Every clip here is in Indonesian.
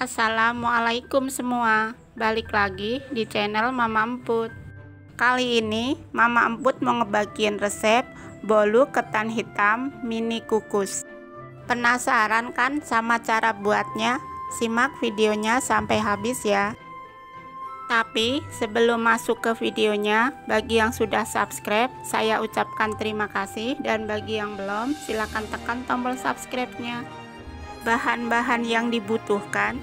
Assalamualaikum semua, balik lagi di channel Mama Emput. Kali ini Mama Emput mau ngebagiin resep bolu ketan hitam mini kukus. Penasaran kan sama cara buatnya? Simak videonya sampai habis ya. Tapi sebelum masuk ke videonya, bagi yang sudah subscribe saya ucapkan terima kasih, dan bagi yang belum silahkan tekan tombol subscribe-nya. Bahan-bahan yang dibutuhkan: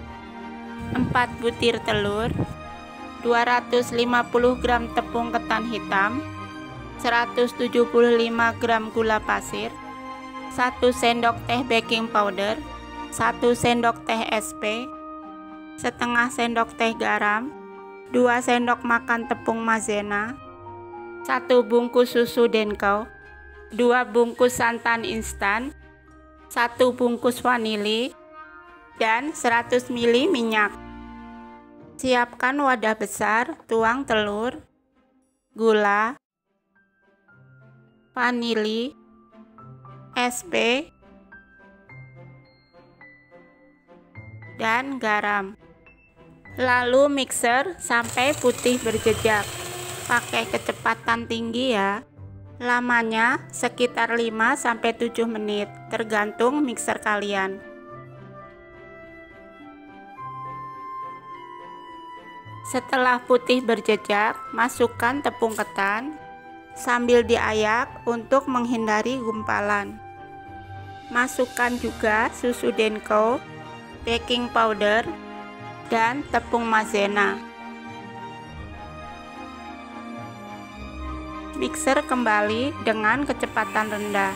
4 butir telur, 250 gram tepung ketan hitam, 175 gram gula pasir, 1 sendok teh baking powder, 1 sendok teh SP, setengah sendok teh garam, 2 sendok makan tepung maizena, 1 bungkus susu Denko, 2 bungkus santan instan, 1 bungkus vanili, dan 100 ml minyak. Siapkan wadah besar, tuang telur, gula, vanili, SP, dan garam. Lalu mixer sampai putih berjejak. Pakai kecepatan tinggi ya. Lamanya sekitar 5-7 menit, tergantung mixer kalian. Setelah putih berjejak, masukkan tepung ketan sambil diayak untuk menghindari gumpalan. Masukkan juga susu Denko, baking powder, dan tepung maizena. Mixer kembali dengan kecepatan rendah.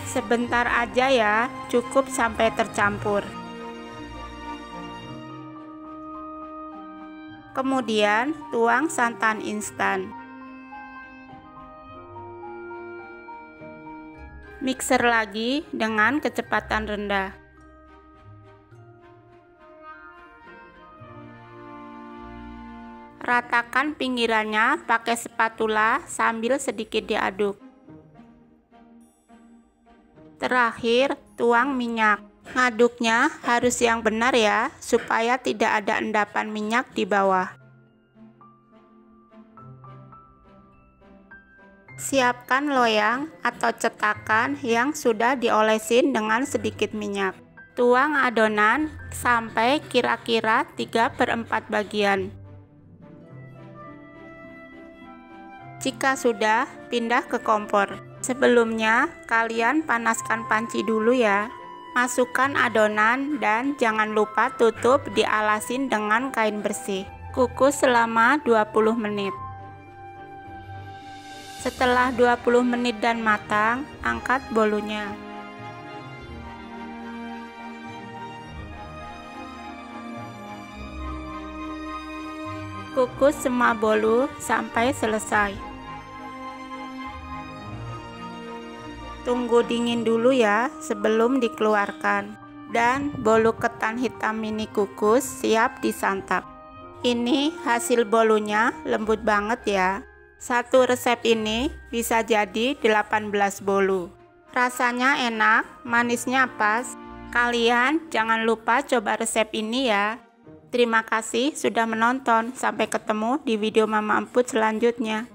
Sebentar aja ya, cukup sampai tercampur. Kemudian tuang santan instan. Mixer lagi dengan kecepatan rendah. Ratakan pinggirannya pakai spatula sambil sedikit diaduk. Terakhir, tuang minyak. Ngaduknya harus yang benar ya, supaya tidak ada endapan minyak di bawah. Siapkan loyang atau cetakan yang sudah diolesin dengan sedikit minyak. Tuang adonan sampai kira-kira 3/4 bagian. Jika sudah, pindah ke kompor. Sebelumnya, kalian panaskan panci dulu ya. Masukkan adonan dan jangan lupa tutup, dialasin dengan kain bersih. Kukus selama 20 menit. Setelah 20 menit dan matang, angkat bolunya. Kukus semua bolu sampai selesai. Tunggu dingin dulu ya sebelum dikeluarkan. Dan bolu ketan hitam mini kukus siap disantap. Ini hasil bolunya, lembut banget ya. Satu resep ini bisa jadi 18 bolu. Rasanya enak, manisnya pas. Kalian jangan lupa coba resep ini ya. Terima kasih sudah menonton. Sampai ketemu di video Mama Emput selanjutnya.